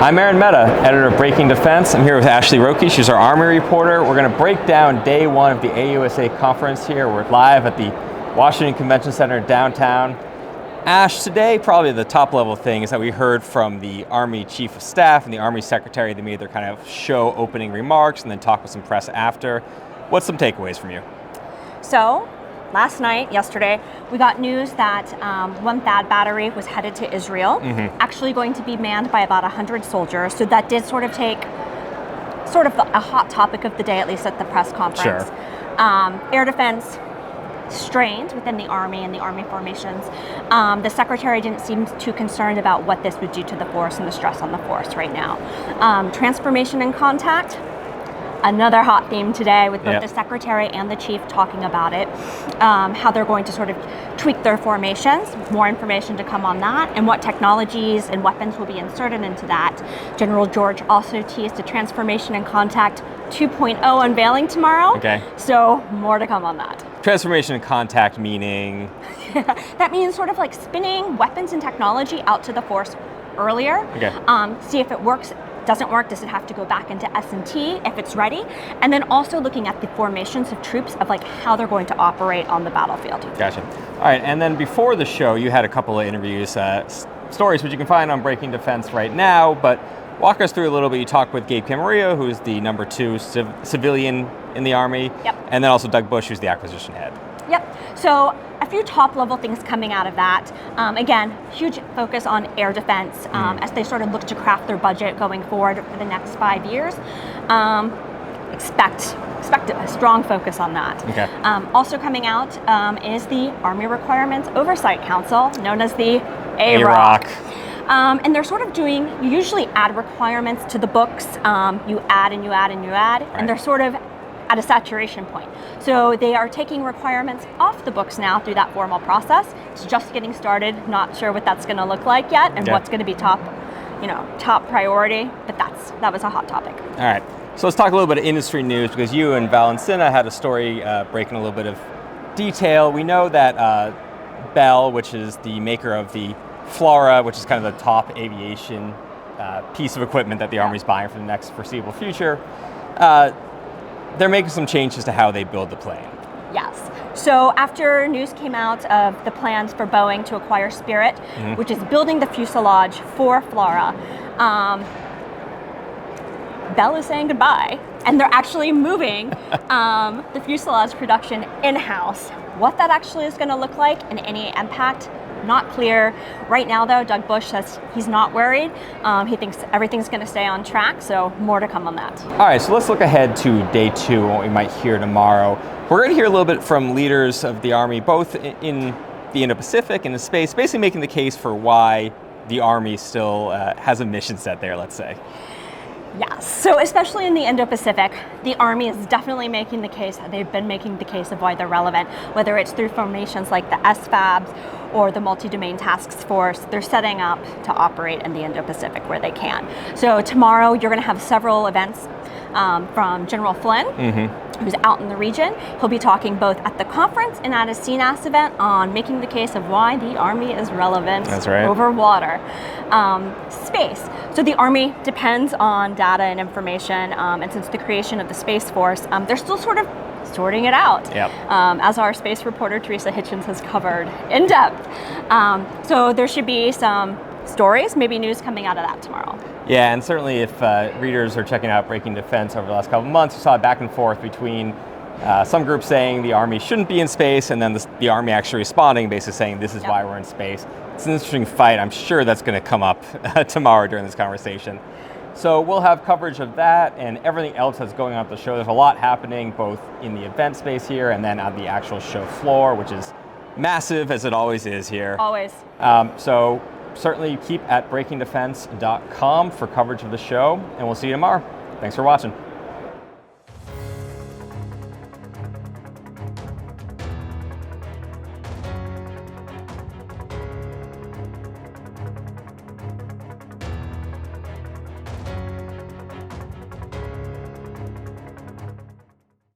I'm Mehta, editor of Breaking Defense. I'm here with Ashley Roque. She's our Army reporter. We're going to break down day one of the AUSA conference here. We're live at the Washington Convention Center downtown. Ash, today probably the top level thing is that we heard from the Army Chief of Staff and the Army Secretary. They made their kind of show opening remarks and then talked with some press after. What's some takeaways from you? So, yesterday, we got news that one THAAD battery was headed to Israel, actually going to be manned by about 100 soldiers. So that did sort of take a hot topic of the day, at least at the press conference. Sure. Air defense strained within the Army and the Army formations. The Secretary didn't seem too concerned about what this would do to the force and the stress on the force right now. Transformation and contact. Another hot theme today with both the Secretary and the Chief talking about it, how they're going to sort of tweak their formations, more information to come on that, and what technologies and weapons will be inserted into that. General George also teased a Transformation and Contact 2.0 unveiling tomorrow, so more to come on that. Transformation and contact meaning? That means sort of like spinning weapons and technology out to the force earlier, see if it works. Doesn't work, does it have to go back into S&T if it's ready? And then also looking at the formations of troops of like how they're going to operate on the battlefield. Gotcha. All right, and then before the show, you had a couple of interviews, stories which you can find on Breaking Defense right now, but walk us through a little bit. You talked with Gabe Camarillo, who's the number 2 civilian in the Army, and then also Doug Bush, who's the acquisition head. So a few top level things coming out of that. Again, huge focus on air defense as they sort of look to craft their budget going forward for the next 5 years. Expect a strong focus on that. Also coming out is the Army Requirements Oversight Council, known as the AUSA. And they're sort of doing, you usually add requirements to the books, you add and you add and you add, and they're sort of at a saturation point. So they are taking requirements off the books now through that formal process. It's just getting started, not sure what that's gonna look like yet and what's gonna be top priority, but that was a hot topic. All right, so let's talk a little bit of industry news because you and Valencina had a story breaking a little bit of detail. We know that Bell, which is the maker of the FLRAA, which is kind of the top aviation piece of equipment that the Army's buying for the next foreseeable future, they're making some changes to how they build the plane. Yes. So after news came out of the plans for Boeing to acquire Spirit, which is building the fuselage for FLRAA, Bell is saying goodbye, and they're actually moving the fuselage production in-house. What that actually is going to look like and any impact, not clear. Right now, though, Doug Bush says he's not worried. He thinks everything's going to stay on track, so more to come on that. All right, so let's look ahead to day 2 and what we might hear tomorrow. We're going to hear a little bit from leaders of the Army, both in the Indo-Pacific and in space, basically making the case for why the Army still has a mission set there, let's say. Yes, so especially in the Indo-Pacific, the Army is definitely making the case, they've been making the case of why they're relevant, whether it's through formations like the SFABs or the Multi-Domain Task Force. They're setting up to operate in the Indo-Pacific where they can. So tomorrow you're going to have several events from General Flynn, who's out in the region. He'll be talking both at the conference and at a CNAS event on making the case of why the Army is relevant over water. Space. So the Army depends on data and information, and since the creation of the Space Force, they're still sort of sorting it out, as our space reporter Teresa Hitchens has covered in depth. So there should be some stories, maybe news coming out of that tomorrow. Yeah, and certainly if readers are checking out Breaking Defense over the last couple of months, you saw a back and forth between some groups saying the Army shouldn't be in space, and then the Army actually responding, basically saying this is why we're in space. It's an interesting fight. I'm sure that's going to come up tomorrow during this conversation. So we'll have coverage of that and everything else that's going on at the show. There's a lot happening both in the event space here and then on the actual show floor, which is massive as it always is here. Always. So certainly keep at breakingdefense.com for coverage of the show, and we'll see you tomorrow. Thanks for watching.